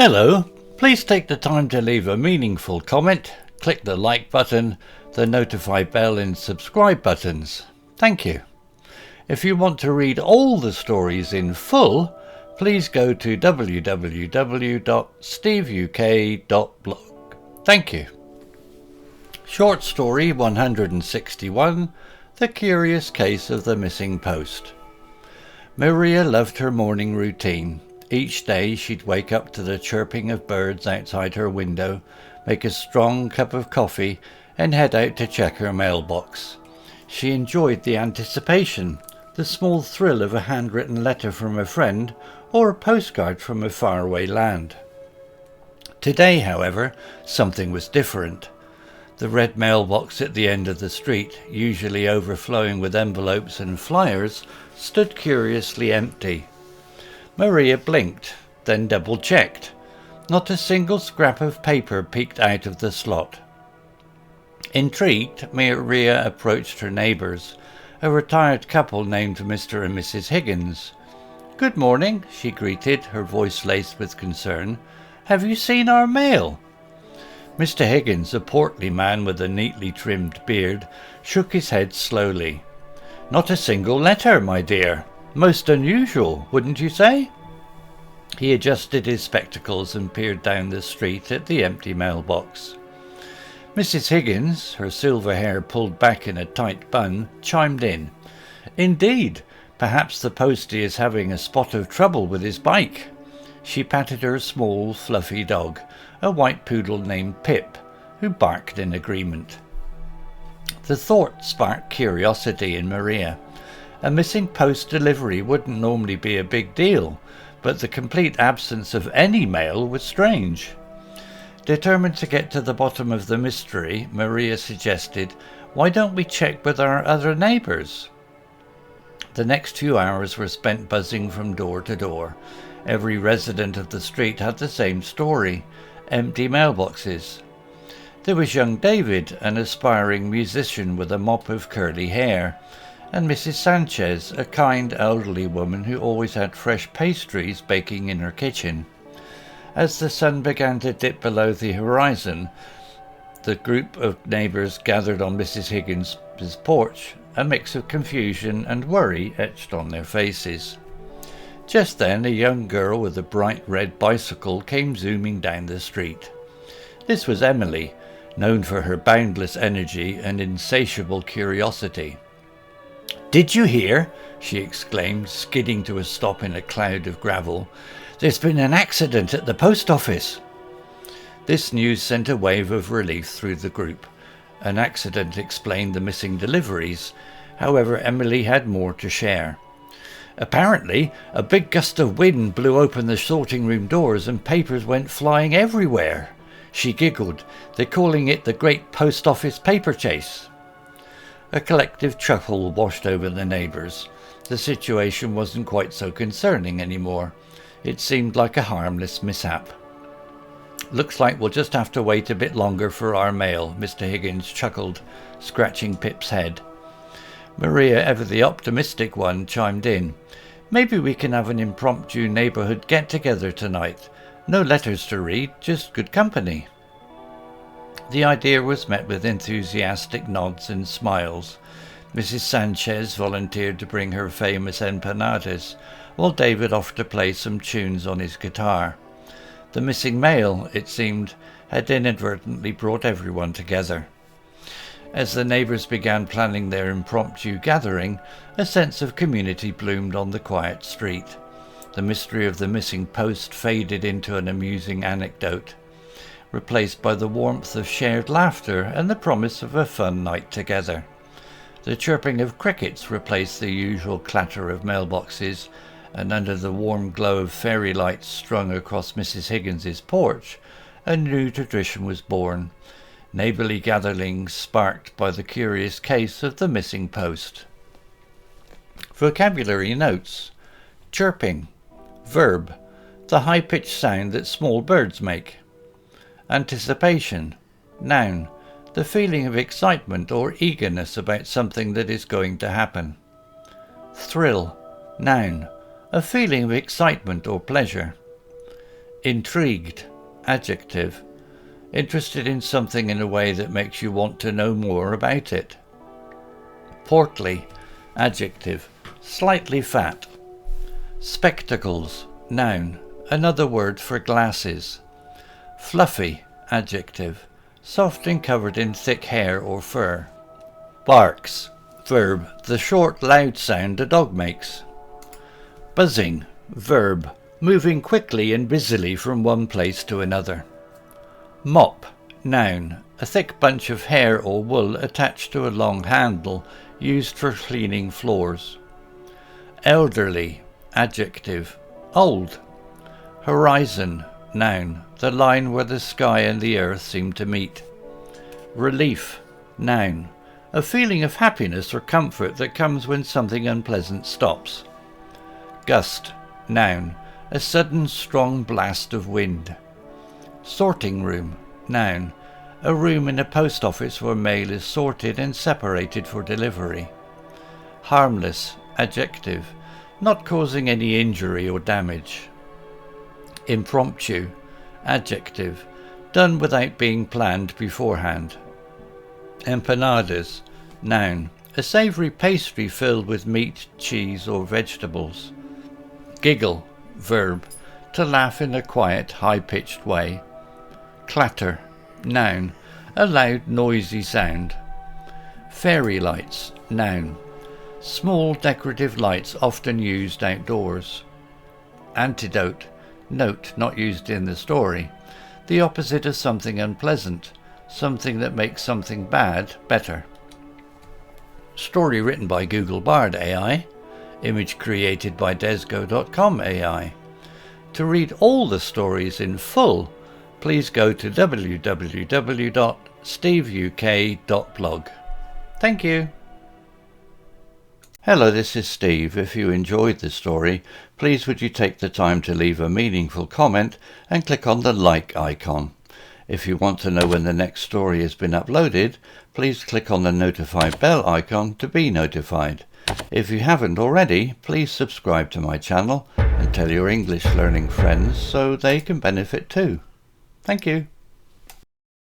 Hello, please take the time to leave a meaningful comment, click the like button, the notify bell and subscribe buttons. Thank you. If you want to read all the stories in full, please go to www.steveuk.blog. Thank you. Short story 161, The Curious Case of the Missing Post. Maria loved her morning routine. Each day she'd wake up to the chirping of birds outside her window, make a strong cup of coffee, and head out to check her mailbox. She enjoyed the anticipation, the small thrill of a handwritten letter from a friend or a postcard from a faraway land. Today, however, something was different. The red mailbox at the end of the street, usually overflowing with envelopes and flyers, stood curiously empty. Maria blinked, then double-checked. Not a single scrap of paper peeked out of the slot. Intrigued, Maria approached her neighbours, a retired couple named Mr. and Mrs. Higgins. "Good morning," she greeted, her voice laced with concern. "Have you seen our mail?" Mr. Higgins, a portly man with a neatly trimmed beard, shook his head slowly. "Not a single letter, my dear. Most unusual, wouldn't you say?" He adjusted his spectacles and peered down the street at the empty mailbox. Mrs. Higgins, her silver hair pulled back in a tight bun, chimed in. "Indeed, perhaps the postie is having a spot of trouble with his bike." She patted her small, fluffy dog, a white poodle named Pip, who barked in agreement. The thought sparked curiosity in Maria. A missing post delivery wouldn't normally be a big deal, but the complete absence of any mail was strange. Determined to get to the bottom of the mystery, Maria suggested, "Why don't we check with our other neighbours?" The next few hours were spent buzzing from door to door. Every resident of the street had the same story: empty mailboxes. There was young David, an aspiring musician with a mop of curly hair, and Mrs. Sanchez, a kind elderly woman who always had fresh pastries baking in her kitchen. As the sun began to dip below the horizon, the group of neighbours gathered on Mrs. Higgins' porch, a mix of confusion and worry etched on their faces. Just then, a young girl with a bright red bicycle came zooming down the street. This was Emily, known for her boundless energy and insatiable curiosity. "Did you hear?" she exclaimed, skidding to a stop in a cloud of gravel. "There's been an accident at the post office." This news sent a wave of relief through the group. An accident explained the missing deliveries. However, Emily had more to share. "Apparently, a big gust of wind blew open the sorting room doors and papers went flying everywhere." She giggled. "They're calling it the Great Post Office Paper Chase." A collective chuckle washed over the neighbours. The situation wasn't quite so concerning anymore. It seemed like a harmless mishap. "Looks like we'll just have to wait a bit longer for our mail," Mr. Higgins chuckled, scratching Pip's head. Maria, ever the optimistic one, chimed in. "Maybe we can have an impromptu neighbourhood get-together tonight. No letters to read, just good company." The idea was met with enthusiastic nods and smiles. Mrs. Sanchez volunteered to bring her famous empanadas, while David offered to play some tunes on his guitar. The missing mail, it seemed, had inadvertently brought everyone together. As the neighbours began planning their impromptu gathering, a sense of community bloomed on the quiet street. The mystery of the missing post faded into an amusing anecdote, replaced by the warmth of shared laughter and the promise of a fun night together. The chirping of crickets replaced the usual clatter of mailboxes, and under the warm glow of fairy lights strung across Mrs. Higgins's porch, a new tradition was born: neighbourly gatherings sparked by the curious case of the missing post. Vocabulary notes: chirping, verb, the high-pitched sound that small birds make. Anticipation, noun, the feeling of excitement or eagerness about something that is going to happen. Thrill, noun, a feeling of excitement or pleasure. Intrigued, adjective. Interested in something in a way that makes you want to know more about it. Portly, adjective. Slightly fat. Spectacles, noun. Another word for glasses. Fluffy, adjective. Soft and covered in thick hair or fur. Barks, verb. The short, loud sound a dog makes. Buzzing, verb. Moving quickly and busily from one place to another. Mop, noun. A thick bunch of hair or wool attached to a long handle used for cleaning floors. Elderly, adjective. Old. Horizon, noun. The line where the sky and the earth seem to meet. Relief, noun. A feeling of happiness or comfort that comes when something unpleasant stops. Gust, noun. A sudden strong blast of wind. Sorting room, noun. A room in a post office where mail is sorted and separated for delivery. Harmless, adjective. Not causing any injury or damage. Impromptu, adjective. Done without being planned beforehand. Empanadas, noun. A savoury pastry filled with meat, cheese or vegetables. Giggle, verb. To laugh in a quiet, high-pitched way. Clatter, noun. A loud, noisy sound. Fairy lights, noun. Small decorative lights often used outdoors. Antidote, note not used in the story. The opposite of something unpleasant. Something that makes something bad better. Story written by Google Bard AI. Image created by Desgo.com AI. To read all the stories in full, please go to www.steveuk.blog. Thank you. Hello, this is Steve. If you enjoyed the story, please would you take the time to leave a meaningful comment and click on the like icon. If you want to know when the next story has been uploaded, please click on the notify bell icon to be notified. If you haven't already, please subscribe to my channel and tell your English learning friends so they can benefit too. Thank you.